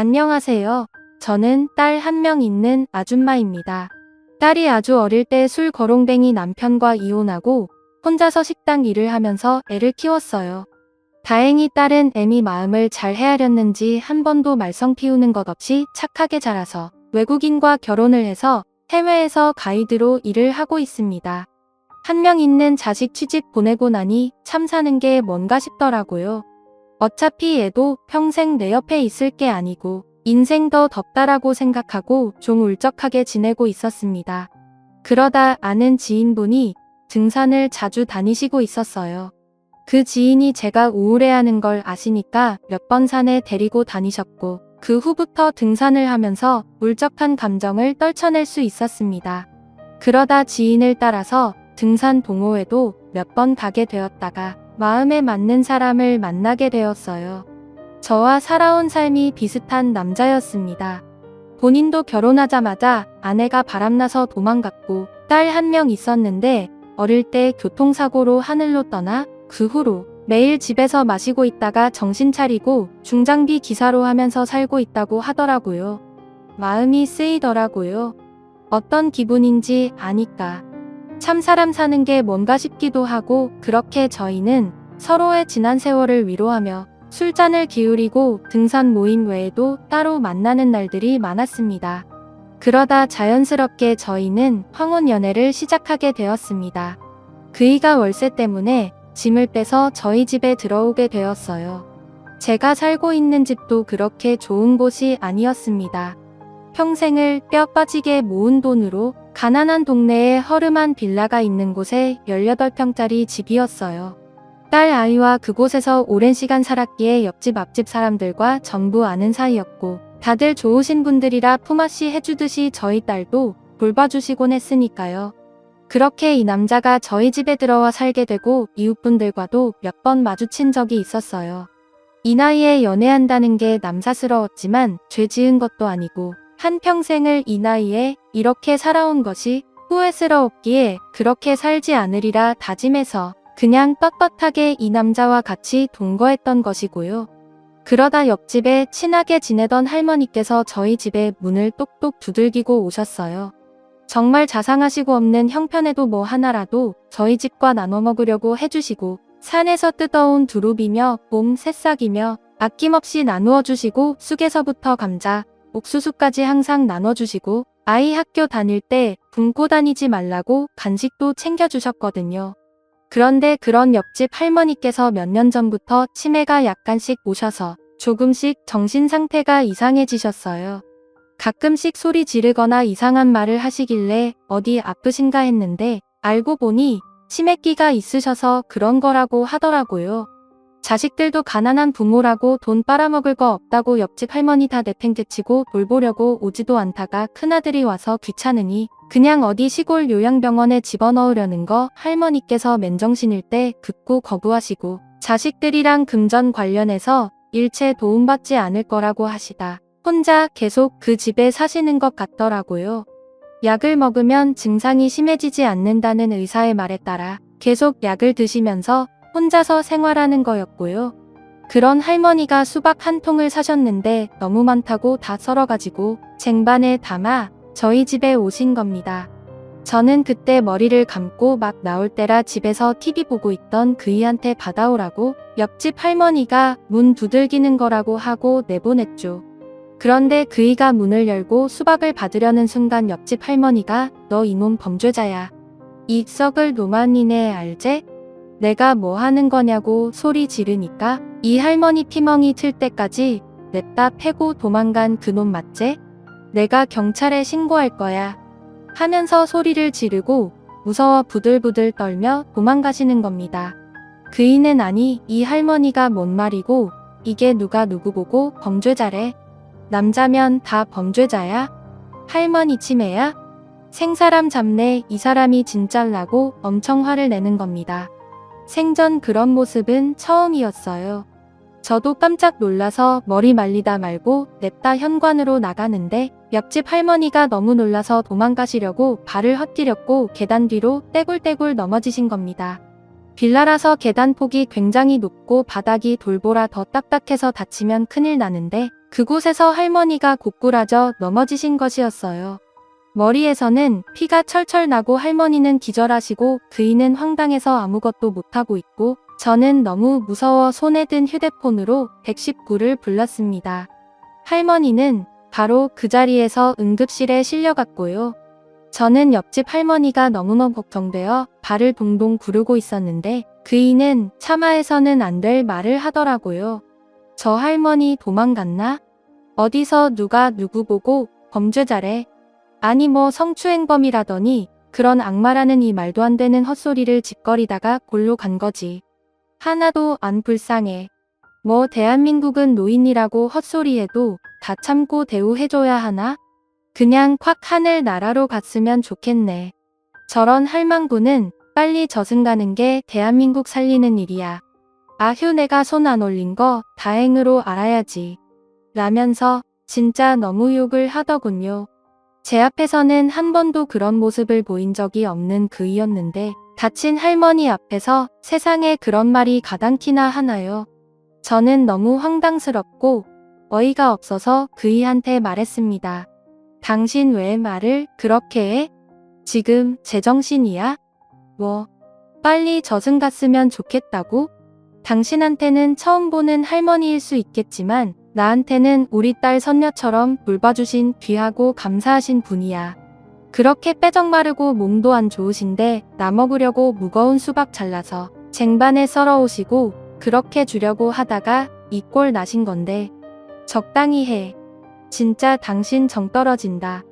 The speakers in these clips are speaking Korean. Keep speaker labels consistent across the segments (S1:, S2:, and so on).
S1: 안녕하세요. 저는 딸 한 명 있는 아줌마입니다. 딸이 아주 어릴 때 술 거롱뱅이 남편과 이혼하고 혼자서 식당 일을 하면서 애를 키웠어요. 다행히 딸은 애미 마음을 잘 헤아렸는지 한 번도 말썽 피우는 것 없이 착하게 자라서 외국인과 결혼을 해서 해외에서 가이드로 일을 하고 있습니다. 한 명 있는 자식 취직 보내고 나니 참 사는 게 뭔가 싶더라고요. 어차피 얘도 평생 내 옆에 있을 게 아니고 인생 더 덥다라고 생각하고 좀 울적하게 지내고 있었습니다. 그러다 아는 지인분이 등산을 자주 다니시고 있었어요. 그 지인이 제가 우울해하는 걸 아시니까 몇 번 산에 데리고 다니셨고 그 후부터 등산을 하면서 울적한 감정을 떨쳐낼 수 있었습니다. 그러다 지인을 따라서 등산 동호회도 몇 번 가게 되었다가 마음에 맞는 사람을 만나게 되었어요. 저와 살아온 삶이 비슷한 남자였습니다. 본인도 결혼하자마자 아내가 바람나서 도망갔고 딸 한 명 있었는데 어릴 때 교통사고로 하늘로 떠나 그 후로 매일 집에서 마시고 있다가 정신 차리고 중장비 기사로 하면서 살고 있다고 하더라고요. 마음이 쓰이더라고요. 어떤 기분인지 아니까. 참 사람 사는 게 뭔가 싶기도 하고 그렇게 저희는 서로의 지난 세월을 위로하며 술잔을 기울이고 등산 모임 외에도 따로 만나는 날들이 많았습니다. 그러다 자연스럽게 저희는 황혼 연애를 시작하게 되었습니다. 그이가 월세 때문에 짐을 빼서 저희 집에 들어오게 되었어요. 제가 살고 있는 집도 그렇게 좋은 곳이 아니었습니다. 평생을 뼈 빠지게 모은 돈으로 가난한 동네에 허름한 빌라가 있는 곳에 18평짜리 집이었어요. 딸 아이와 그곳에서 오랜 시간 살았기에 옆집 앞집 사람들과 전부 아는 사이였고 다들 좋으신 분들이라 품앗이 해주듯이 저희 딸도 돌봐주시곤 했으니까요. 그렇게 이 남자가 저희 집에 들어와 살게 되고 이웃분들과도 몇 번 마주친 적이 있었어요. 이 나이에 연애한다는 게 남사스러웠지만 죄 지은 것도 아니고 한평생을 이 나이에 이렇게 살아온 것이 후회스러웠기에 그렇게 살지 않으리라 다짐해서 그냥 떳떳하게 이 남자와 같이 동거했던 것이고요. 그러다 옆집에 친하게 지내던 할머니께서 저희 집에 문을 똑똑 두들기고 오셨어요. 정말 자상하시고 없는 형편에도 뭐 하나라도 저희 집과 나눠 먹으려고 해주시고 산에서 뜯어온 두릅이며 봄 새싹이며 아낌없이 나누어 주시고 쑥에서부터 감자, 옥수수까지 항상 나눠주시고 아이 학교 다닐 때 굶고 다니지 말라고 간식도 챙겨주셨거든요. 그런데 그런 옆집 할머니께서 몇 년 전부터 치매가 약간씩 오셔서 조금씩 정신 상태가 이상해지셨어요. 가끔씩 소리 지르거나 이상한 말을 하시길래 어디 아프신가 했는데 알고 보니 치매기가 있으셔서 그런 거라고 하더라고요. 자식들도 가난한 부모라고 돈 빨아먹을 거 없다고 옆집 할머니 다 내팽개치고 돌보려고 오지도 않다가 큰아들이 와서 귀찮으니 그냥 어디 시골 요양병원에 집어넣으려는 거 할머니께서 맨정신일 때 극구 거부하시고 자식들이랑 금전 관련해서 일체 도움받지 않을 거라고 하시다 혼자 계속 그 집에 사시는 것 같더라고요. 약을 먹으면 증상이 심해지지 않는다는 의사의 말에 따라 계속 약을 드시면서 혼자서 생활하는 거였고요. 그런 할머니가 수박 한 통을 사셨는데 너무 많다고 다 썰어가지고 쟁반에 담아 저희 집에 오신 겁니다. 저는 그때 머리를 감고 막 나올 때라 집에서 TV 보고 있던 그이한테 받아오라고 옆집 할머니가 문 두들기는 거라고 하고 내보냈죠. 그런데 그이가 문을 열고 수박을 받으려는 순간 옆집 할머니가 너 이놈 범죄자야. 이 썩을 노만이네 알제? 내가 뭐 하는 거냐고 소리 지르니까 이 할머니 피멍이 틀 때까지 냅다 패고 도망간 그놈 맞제? 내가 경찰에 신고할 거야. 하면서 소리를 지르고 무서워 부들부들 떨며 도망가시는 겁니다. 그이는 아니 이 할머니가 뭔 말이고 이게 누가 누구 보고 범죄자래. 남자면 다 범죄자야? 할머니 치매야? 생사람 잡네 이 사람이 진짜라고 엄청 화를 내는 겁니다. 생전 그런 모습은 처음이었어요. 저도 깜짝 놀라서 머리 말리다 말고 냅다 현관으로 나가는데 옆집 할머니가 너무 놀라서 도망가시려고 발을 헛디뎠고 계단 뒤로 떼굴떼굴 넘어지신 겁니다. 빌라라서 계단 폭이 굉장히 높고 바닥이 돌보라 더 딱딱해서 다치면 큰일 나는데 그곳에서 할머니가 고꾸라져 넘어지신 것이었어요. 머리에서는 피가 철철 나고 할머니는 기절하시고 그이는 황당해서 아무것도 못하고 있고 저는 너무 무서워 손에 든 휴대폰으로 119를 불렀습니다. 할머니는 바로 그 자리에서 응급실에 실려갔고요. 저는 옆집 할머니가 너무너무 걱정되어 발을 동동 구르고 있었는데 그이는 차마해서는 안 될 말을 하더라고요. 저 할머니 도망갔나? 어디서 누가 누구 보고 범죄자래? 아니 뭐 성추행범이라더니 그런 악마라는 이 말도 안 되는 헛소리를 짓거리다가 골로 간 거지. 하나도 안 불쌍해. 뭐 대한민국은 노인이라고 헛소리해도 다 참고 대우해줘야 하나? 그냥 콱 하늘나라로 갔으면 좋겠네. 저런 할망구는 빨리 저승 가는 게 대한민국 살리는 일이야. 아휴 내가 손 안 올린 거 다행으로 알아야지. 라면서 진짜 너무 욕을 하더군요. 제 앞에서는 한 번도 그런 모습을 보인 적이 없는 그이였는데 다친 할머니 앞에서 세상에 그런 말이 가당키나 하나요? 저는 너무 황당스럽고 어이가 없어서 그이한테 말했습니다. 당신 왜 말을 그렇게 해? 지금 제정신이야? 뭐 빨리 저승 갔으면 좋겠다고? 당신한테는 처음 보는 할머니일 수 있겠지만 나한테는 우리 딸 선녀처럼 돌봐주신 귀하고 감사하신 분이야. 그렇게 빼적마르고 몸도 안 좋으신데 나 먹으려고 무거운 수박 잘라서 쟁반에 썰어 오시고 그렇게 주려고 하다가 이 꼴 나신 건데 적당히 해. 진짜 당신 정 떨어진다.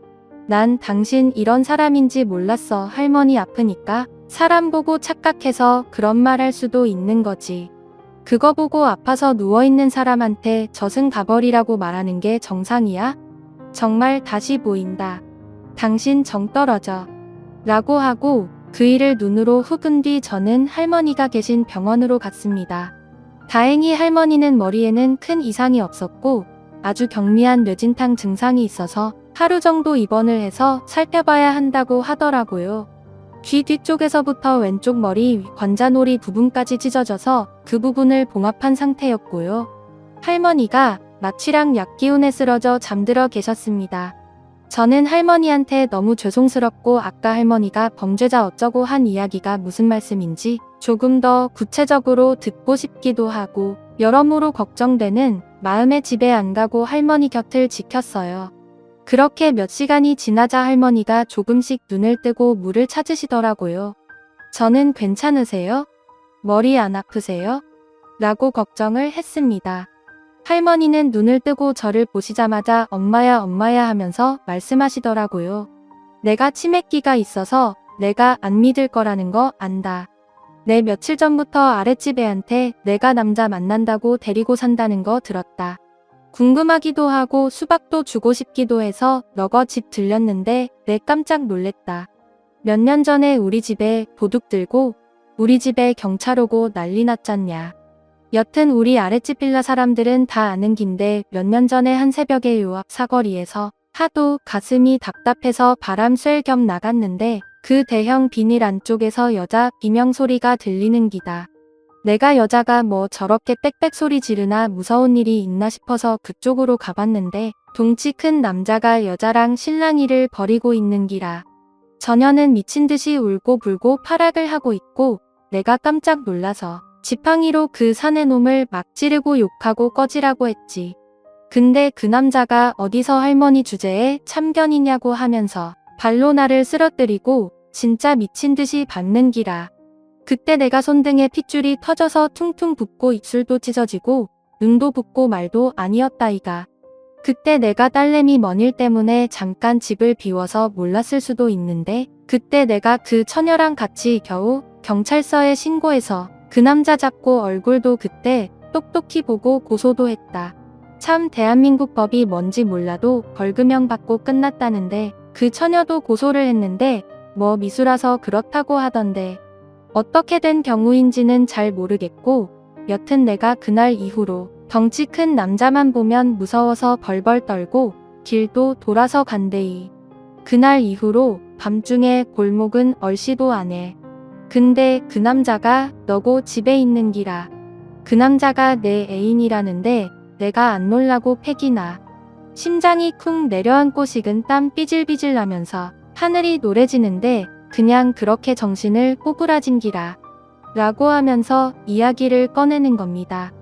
S1: 난 당신 이런 사람인지 몰랐어. 할머니 아프니까 사람 보고 착각해서 그런 말 할 수도 있는 거지. 그거 보고 아파서 누워있는 사람한테 저승 가버리라고 말하는 게 정상이야? 정말 다시 보인다. 당신 정 떨어져. 라고 하고 그이를 눈으로 훅은 뒤 저는 할머니가 계신 병원으로 갔습니다. 다행히 할머니는 머리에는 큰 이상이 없었고 아주 경미한 뇌진탕 증상이 있어서 하루 정도 입원을 해서 살펴봐야 한다고 하더라고요. 귀 뒤쪽에서부터 왼쪽 머리 관자놀이 부분까지 찢어져서 그 부분을 봉합한 상태였고요. 할머니가 마취랑 약 기운에 쓰러져 잠들어 계셨습니다. 저는 할머니한테 너무 죄송스럽고 아까 할머니가 범죄자 어쩌고 한 이야기가 무슨 말씀인지 조금 더 구체적으로 듣고 싶기도 하고 여러모로 걱정되는 마음에 집에 안 가고 할머니 곁을 지켰어요. 그렇게 몇 시간이 지나자 할머니가 조금씩 눈을 뜨고 물을 찾으시더라고요. 저는 괜찮으세요? 머리 안 아프세요? 라고 걱정을 했습니다. 할머니는 눈을 뜨고 저를 보시자마자 엄마야 엄마야 하면서 말씀하시더라고요. 내가 치매기가 있어서 내가 안 믿을 거라는 거 안다. 내 며칠 전부터 아랫집 애한테 내가 남자 만난다고 데리고 산다는 거 들었다. 궁금하기도 하고 수박도 주고 싶기도 해서 너거 집 들렸는데 내 깜짝 놀랬다. 몇 년 전에 우리 집에 도둑 들고 우리 집에 경찰 오고 난리 났잖냐. 여튼 우리 아랫집 빌라 사람들은 다 아는 긴데 몇 년 전에 한 새벽에 요 앞 사거리에서 하도 가슴이 답답해서 바람 쐴 겸 나갔는데 그 대형 비닐 안쪽에서 여자 비명 소리가 들리는 기다. 내가 여자가 뭐 저렇게 빽빽 소리 지르나 무서운 일이 있나 싶어서 그쪽으로 가봤는데 덩치 큰 남자가 여자랑 실랑이를 벌이고 있는 기라. 저녀는 미친 듯이 울고 불고 파락을 하고 있고 내가 깜짝 놀라서 지팡이로 그 사내 놈을 막 찌르고 욕하고 꺼지라고 했지. 근데 그 남자가 어디서 할머니 주제에 참견이냐고 하면서 발로 나를 쓰러뜨리고 진짜 미친 듯이 밟는 기라. 그때 내가 손등에 핏줄이 터져서 퉁퉁 붓고 입술도 찢어지고 눈도 붓고 말도 아니었다이가. 그때 내가 딸내미 먼 일 때문에 잠깐 집을 비워서 몰랐을 수도 있는데 그때 내가 그 처녀랑 같이 겨우 경찰서에 신고해서 그 남자 잡고 얼굴도 그때 똑똑히 보고 고소도 했다. 참 대한민국 법이 뭔지 몰라도 벌금형 받고 끝났다는데 그 처녀도 고소를 했는데 뭐 미수라서 그렇다고 하던데 어떻게 된 경우인지는 잘 모르겠고 여튼 내가 그날 이후로 덩치 큰 남자만 보면 무서워서 벌벌 떨고 길도 돌아서 간대이. 그날 이후로 밤중에 골목은 얼씨도 안 해. 근데 그 남자가 너고 집에 있는 기라. 그 남자가 내 애인이라는데 내가 안 놀라고 패기나. 심장이 쿵 내려앉고 식은 땀 삐질삐질 나면서 하늘이 노래지는데 그냥 그렇게 정신을 꼬부라진기라. 라고 하면서 이야기를 꺼내는 겁니다.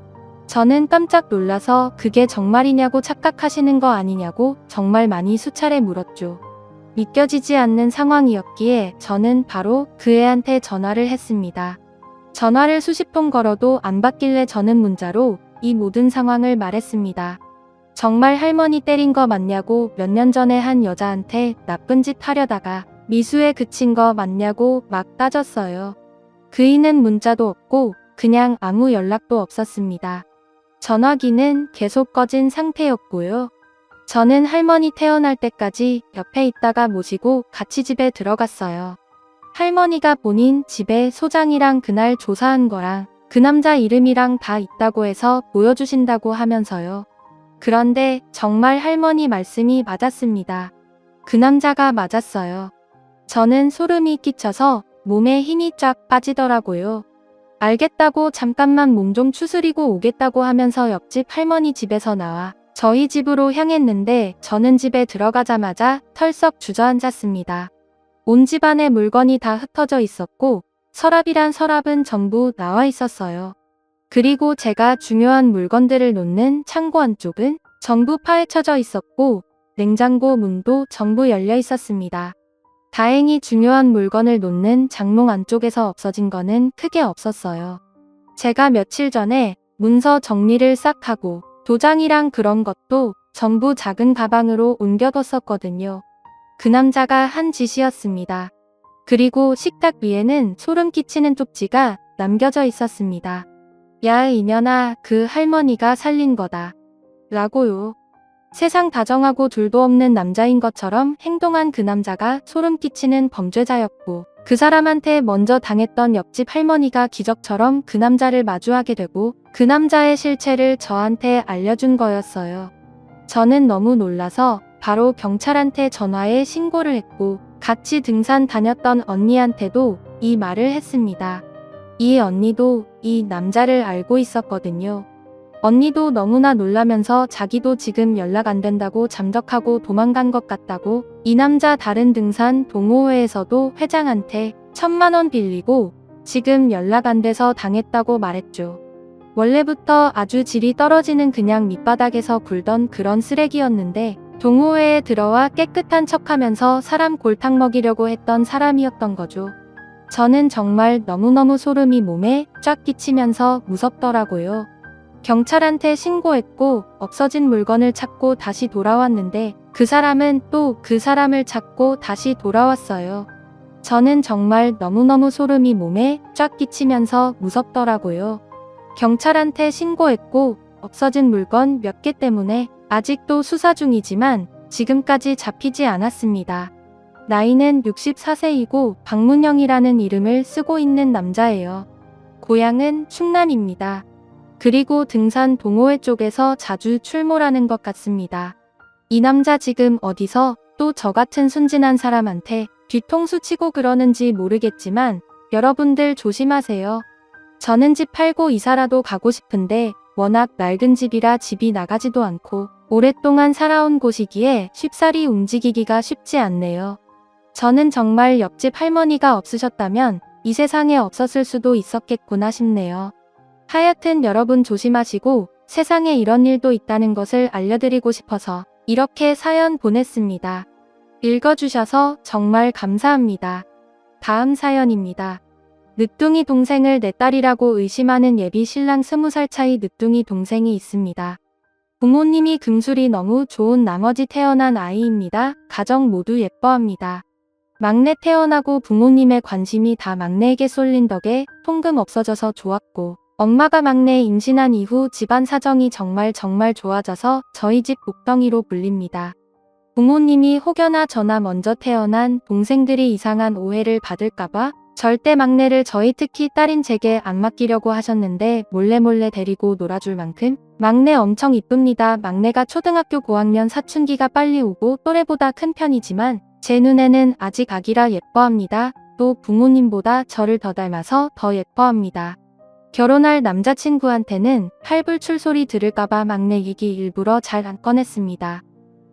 S1: 저는 깜짝 놀라서 그게 정말이냐고 착각하시는 거 아니냐고 정말 많이 수차례 물었죠. 믿겨지지 않는 상황이었기에 저는 바로 그 애한테 전화를 했습니다. 전화를 수십 통 걸어도 안 받길래 저는 문자로 이 모든 상황을 말했습니다. 정말 할머니 때린 거 맞냐고 몇 년 전에 한 여자한테 나쁜 짓 하려다가 미수에 그친 거 맞냐고 막 따졌어요. 그이는 문자도 없고 그냥 아무 연락도 없었습니다. 전화기는 계속 꺼진 상태였고요. 저는 할머니 태어날 때까지 옆에 있다가 모시고 같이 집에 들어갔어요. 할머니가 본인 집에 소장이랑 그날 조사한 거랑 그 남자 이름이랑 다 있다고 해서 보여주신다고 하면서요. 그런데 정말 할머니 말씀이 맞았습니다. 그 남자가 맞았어요. 저는 소름이 끼쳐서 몸에 힘이 쫙 빠지더라고요. 알겠다고 잠깐만 몸 좀 추스리고 오겠다고 하면서 옆집 할머니 집에서 나와 저희 집으로 향했는데 저는 집에 들어가자마자 털썩 주저앉았습니다. 온 집안에 물건이 다 흩어져 있었고 서랍이란 서랍은 전부 나와 있었어요. 그리고 제가 중요한 물건들을 놓는 창고 안쪽은 전부 파헤쳐져 있었고 냉장고 문도 전부 열려 있었습니다. 다행히 중요한 물건을 놓는 장롱 안쪽에서 없어진 거는 크게 없었어요. 제가 며칠 전에 문서 정리를 싹 하고 도장이랑 그런 것도 전부 작은 가방으로 옮겨뒀었거든요. 그 남자가 한 짓이었습니다. 그리고 식탁 위에는 소름 끼치는 쪽지가 남겨져 있었습니다. 야 이년아, 그 할머니가 살린 거다. 라고요. 세상 다정하고 둘도 없는 남자인 것처럼 행동한 그 남자가 소름 끼치는 범죄자였고 그 사람한테 먼저 당했던 옆집 할머니가 기적처럼 그 남자를 마주하게 되고 그 남자의 실체를 저한테 알려준 거였어요. 저는 너무 놀라서 바로 경찰한테 전화해 신고를 했고 같이 등산 다녔던 언니한테도 이 말을 했습니다. 이 언니도 이 남자를 알고 있었거든요. 언니도 너무나 놀라면서 자기도 지금 연락 안 된다고 잠적하고 도망간 것 같다고 이 남자 다른 등산 동호회에서도 회장한테 1,000만 원 빌리고 지금 연락 안 돼서 당했다고 말했죠. 원래부터 아주 질이 떨어지는 그냥 밑바닥에서 굴던 그런 쓰레기였는데 동호회에 들어와 깨끗한 척하면서 사람 골탕 먹이려고 했던 사람이었던 거죠. 저는 정말 너무너무 소름이 몸에 쫙 끼치면서 무섭더라고요. 경찰한테 신고했고 없어진 물건을 찾고 다시 돌아왔는데 그 사람은 또 그 사람을 찾고 다시 돌아왔어요. 저는 정말 너무너무 소름이 몸에 쫙 끼치면서 무섭더라고요. 경찰한테 신고했고 없어진 물건 몇 개 때문에 아직도 수사 중이지만 지금까지 잡히지 않았습니다. 나이는 64세이고 박문영이라는 이름을 쓰고 있는 남자예요. 고향은 충남입니다. 그리고 등산 동호회 쪽에서 자주 출몰하는 것 같습니다. 이 남자 지금 어디서 또 저 같은 순진한 사람한테 뒤통수 치고 그러는지 모르겠지만 여러분들 조심하세요. 저는 집 팔고 이사라도 가고 싶은데 워낙 낡은 집이라 집이 나가지도 않고 오랫동안 살아온 곳이기에 쉽사리 움직이기가 쉽지 않네요. 저는 정말 옆집 할머니가 없으셨다면 이 세상에 없었을 수도 있었겠구나 싶네요. 하여튼 여러분 조심하시고 세상에 이런 일도 있다는 것을 알려드리고 싶어서 이렇게 사연 보냈습니다. 읽어주셔서 정말 감사합니다. 다음 사연입니다. 늦둥이 동생을 내 딸이라고 의심하는 예비 신랑 20살 차이 늦둥이 동생이 있습니다. 부모님이 금술이 너무 좋은 나머지 태어난 아이입니다. 가정 모두 예뻐합니다. 막내 태어나고 부모님의 관심이 다 막내에게 쏠린 덕에 통금 없어져서 좋았고 엄마가 막내 임신한 이후 집안 사정이 정말 좋아져서 저희 집 목덩이로 불립니다. 부모님이 혹여나 저나 먼저 태어난 동생들이 이상한 오해를 받을까봐 절대 막내를 저희 특히 딸인 제게 안 맡기려고 하셨는데 몰래 데리고 놀아줄 만큼 막내 엄청 이쁩니다. 막내가 초등학교 고학년 사춘기가 빨리 오고 또래보다 큰 편이지만 제 눈에는 아직 아기라 예뻐합니다. 또 부모님보다 저를 더 닮아서 더 예뻐합니다. 결혼할 남자친구한테는 팔불출 소리 들을까봐 막내 얘기 일부러 잘 안 꺼냈습니다.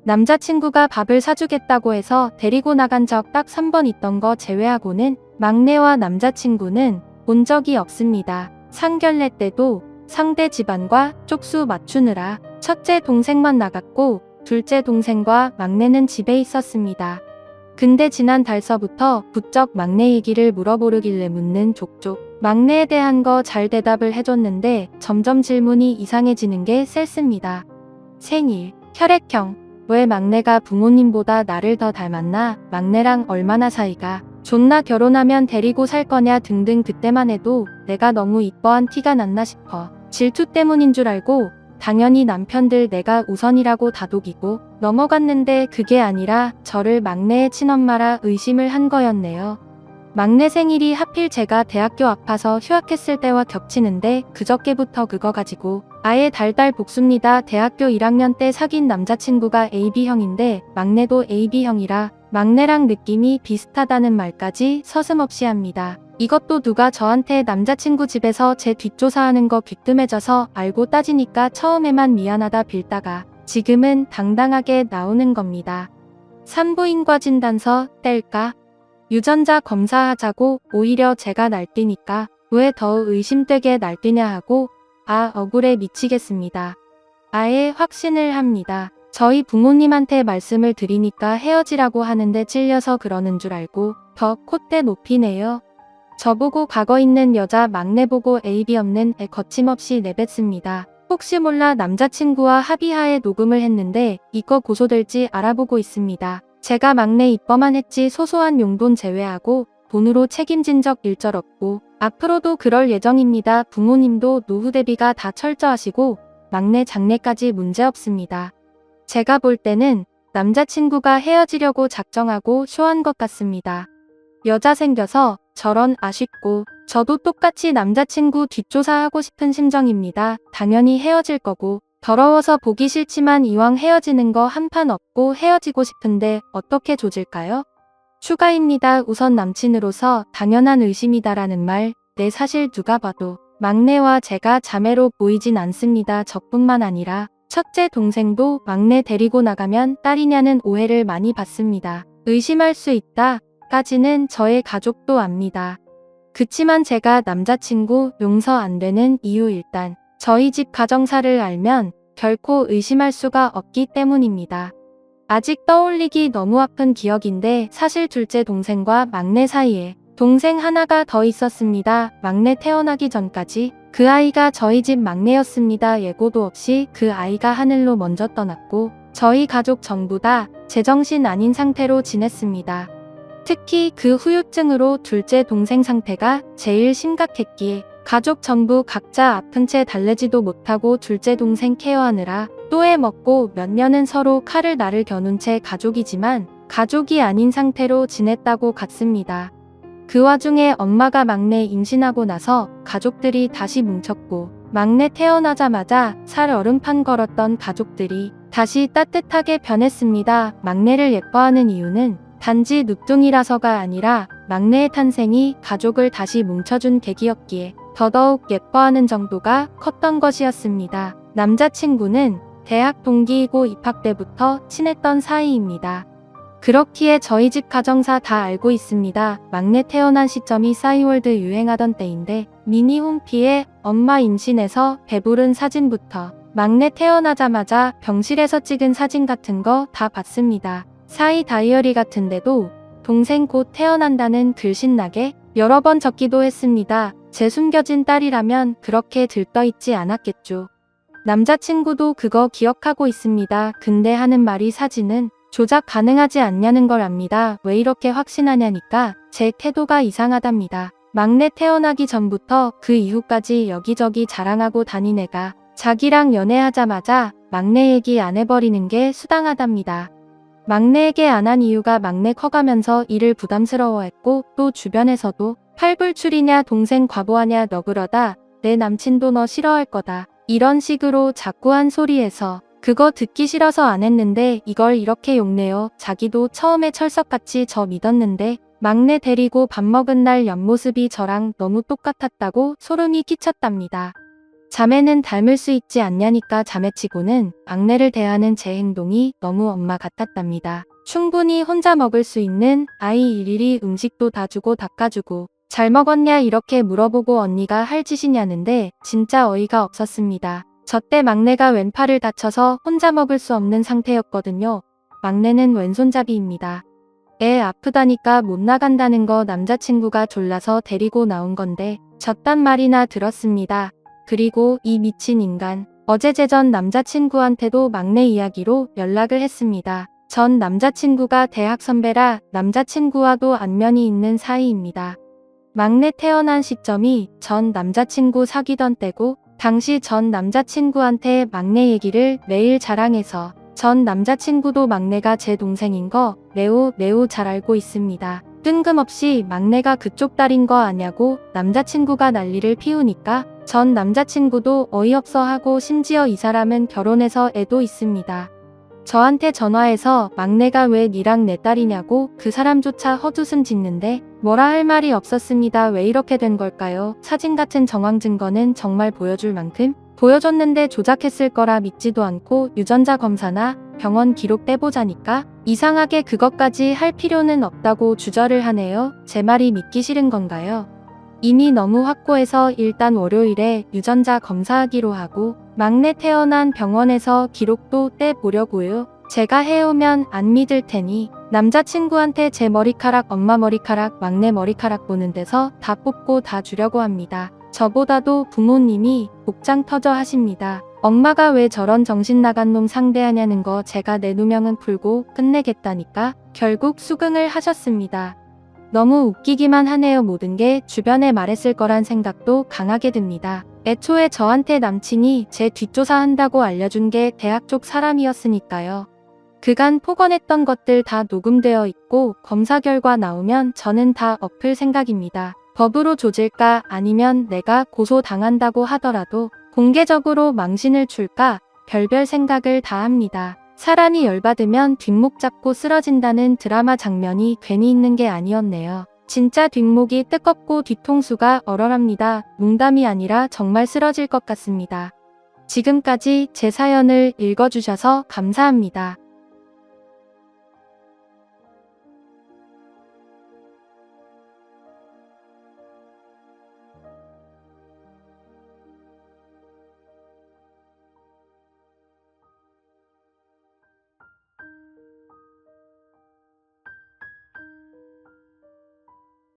S1: 남자친구가 밥을 사주겠다고 해서 데리고 나간 적 딱 3번 있던 거 제외하고는 막내와 남자친구는 본 적이 없습니다. 상견례 때도 상대 집안과 쪽수 맞추느라 첫째 동생만 나갔고 둘째 동생과 막내는 집에 있었습니다. 근데 지난달서부터 부쩍 막내 얘기를 물어보르길래 묻는 족족 막내에 대한 거 잘 대답을 해줬는데 점점 질문이 이상해지는 게 쎄습니다. 생일, 혈액형, 왜 막내가 부모님보다 나를 더 닮았나, 막내랑 얼마나 사이가 좋나, 결혼하면 데리고 살 거냐 등등. 그때만 해도 내가 너무 이뻐한 티가 났나 싶어 질투 때문인 줄 알고 당연히 남편들 내가 우선이라고 다독이고 넘어갔는데 그게 아니라 저를 막내의 친엄마라 의심을 한 거였네요. 막내 생일이 하필 제가 대학교 아파서 휴학했을 때와 겹치는데 그저께부터 그거 가지고 아예 달달 볶습니다. 대학교 1학년 때 사귄 남자친구가 AB형인데 막내도 AB형이라 막내랑 느낌이 비슷하다는 말까지 서슴없이 합니다. 이것도 누가 저한테 남자친구 집에서 제 뒷조사하는 거 귀뜸해져서 알고 따지니까 처음에만 미안하다 빌다가 지금은 당당하게 나오는 겁니다. 산부인과 진단서 뗄까? 유전자 검사하자고 오히려 제가 날뛰니까 왜 더 의심되게 날뛰냐 하고 억울해 미치겠습니다. 아예 확신을 합니다. 저희 부모님한테 말씀을 드리니까 헤어지라고 하는데 찔려서 그러는 줄 알고 더 콧대 높이네요. 저보고 과거 있는 여자 막내 보고 AB 없는 애 거침없이 내뱉습니다. 혹시 몰라 남자친구와 합의하에 녹음을 했는데 이거 고소될지 알아보고 있습니다. 제가 막내 입범만 했지 소소한 용돈 제외하고 돈으로 책임진 적 일절 없고 앞으로도 그럴 예정입니다. 부모님도 노후 대비가 다 철저하시고 막내 장래까지 문제없습니다. 제가 볼 때는 남자친구가 헤어지려고 작정하고 쇼한 것 같습니다. 여자 생겨서 저런 아쉽고 저도 똑같이 남자친구 뒷조사하고 싶은 심정입니다. 당연히 헤어질 거고 더러워서 보기 싫지만 이왕 헤어지는 거 한판 없고 헤어지고 싶은데 어떻게 조질까요? 추가입니다. 우선 남친으로서 당연한 의심이다라는 말, 네 사실 누가 봐도 막내와 제가 자매로 보이진 않습니다. 저뿐만 아니라 첫째 동생도 막내 데리고 나가면 딸이냐는 오해를 많이 받습니다. 의심할 수 있다 까지는 저의 가족도 압니다. 그치만 제가 남자친구 용서 안 되는 이유, 일단 저희 집 가정사를 알면 결코 의심할 수가 없기 때문입니다. 아직 떠올리기 너무 아픈 기억인데 사실 둘째 동생과 막내 사이에 동생 하나가 더 있었습니다. 막내 태어나기 전까지 그 아이가 저희 집 막내였습니다. 예고도 없이 그 아이가 하늘로 먼저 떠났고 저희 가족 전부 다 제정신 아닌 상태로 지냈습니다. 특히 그 후유증으로 둘째 동생 상태가 제일 심각했기에 가족 전부 각자 아픈 채 달래지도 못하고 둘째 동생 케어하느라 또해 먹고 몇 년은 서로 칼을 나를 겨눈 채 가족이지만 가족이 아닌 상태로 지냈다고 같습니다. 그 와중에 엄마가 막내 임신하고 나서 가족들이 다시 뭉쳤고 막내 태어나자마자 살 얼음판 걸었던 가족들이 다시 따뜻하게 변했습니다. 막내를 예뻐하는 이유는 단지 늑둥이라서가 아니라 막내의 탄생이 가족을 다시 뭉쳐준 계기였기에 더더욱 예뻐하는 정도가 컸던 것이었습니다. 남자친구는 대학 동기이고 입학 때부터 친했던 사이입니다. 그렇기에 저희 집 가정사 다 알고 있습니다. 막내 태어난 시점이 싸이월드 유행하던 때인데 미니 홈피에 엄마 임신해서 배부른 사진부터 막내 태어나자마자 병실에서 찍은 사진 같은 거 다 봤습니다. 사이 다이어리 같은데도 동생 곧 태어난다는 글 신나게 여러 번 적기도 했습니다. 제 숨겨진 딸이라면 그렇게 들떠있지 않았겠죠. 남자친구도 그거 기억하고 있습니다. 근데 하는 말이 사진은 조작 가능하지 않냐는 걸 압니다. 왜 이렇게 확신하냐니까 제 태도가 이상하답니다. 막내 태어나기 전부터 그 이후까지 여기저기 자랑하고 다닌 애가 자기랑 연애하자마자 막내 얘기 안 해버리는 게 수당하답니다. 막내에게 안 한 이유가 막내 커가면서 일을 부담스러워했고 또 주변에서도 팔불출이냐 동생 과보하냐 너 그러다 내 남친도 너 싫어할 거다 이런 식으로 자꾸 한 소리해서 그거 듣기 싫어서 안 했는데 이걸 이렇게 욕내요. 자기도 처음에 철석같이 저 믿었는데 막내 데리고 밥 먹은 날 옆모습이 저랑 너무 똑같았다고 소름이 끼쳤답니다. 자매는 닮을 수 있지 않냐니까 자매치고는 막내를 대하는 제 행동이 너무 엄마 같았답니다. 충분히 혼자 먹을 수 있는 아이 일일이 음식도 다 주고 닦아주고 잘 먹었냐 이렇게 물어보고 언니가 할 짓이냐는데 진짜 어이가 없었습니다. 저 때 막내가 왼팔을 다쳐서 혼자 먹을 수 없는 상태였거든요. 막내는 왼손잡이입니다. 애 아프다니까 못 나간다는 거 남자친구가 졸라서 데리고 나온 건데 졌단 말이나 들었습니다. 그리고 이 미친 인간, 어제 제전 남자친구한테도 막내 이야기로 연락을 했습니다. 전 남자친구가 대학 선배라 남자친구와도 안면이 있는 사이입니다. 막내 태어난 시점이 전 남자친구 사귀던 때고 당시 전 남자친구한테 막내 얘기를 매일 자랑해서 전 남자친구도 막내가 제 동생인 거 매우 잘 알고 있습니다. 뜬금없이 막내가 그쪽 딸인 거 아냐고 남자친구가 난리를 피우니까 전 남자친구도 어이없어 하고 심지어 이 사람은 결혼해서 애도 있습니다. 저한테 전화해서 막내가 왜 니랑 내 딸이냐고 그 사람조차 헛웃음 짓는데 뭐라 할 말이 없었습니다. 왜 이렇게 된 걸까요? 사진 같은 정황 증거는 정말 보여줄 만큼 보여줬는데 조작했을 거라 믿지도 않고 유전자 검사나 병원 기록 떼보자니까 이상하게 그것까지 할 필요는 없다고 주저를 하네요. 제 말이 믿기 싫은 건가요? 이미 너무 확고해서 일단 월요일에 유전자 검사하기로 하고 막내 태어난 병원에서 기록도 떼보려고요. 제가 해오면 안 믿을 테니 남자친구한테 제 머리카락, 엄마 머리카락, 막내 머리카락 보는 데서 다 뽑고 다 주려고 합니다. 저보다도 부모님이 복장 터져 하십니다. 엄마가 왜 저런 정신 나간 놈 상대하냐는 거 제가 내 누명은 풀고 끝내겠다니까 결국 수긍을 하셨습니다. 너무 웃기기만 하네요. 모든 게 주변에 말했을 거란 생각도 강하게 듭니다. 애초에 저한테 남친이 제 뒷조사한다고 알려준 게 대학 쪽 사람이었으니까요. 그간 폭언했던 것들 다 녹음되어 있고 검사 결과 나오면 저는 다 엎을 생각입니다. 법으로 조질까 아니면 내가 고소당한다고 하더라도 공개적으로 망신을 줄까 별별 생각을 다 합니다. 사람이 열받으면 뒷목 잡고 쓰러진다는 드라마 장면이 괜히 있는 게 아니었네요. 진짜 뒷목이 뜨겁고 뒤통수가 얼얼합니다. 농담이 아니라 정말 쓰러질 것 같습니다. 지금까지 제 사연을 읽어주셔서 감사합니다.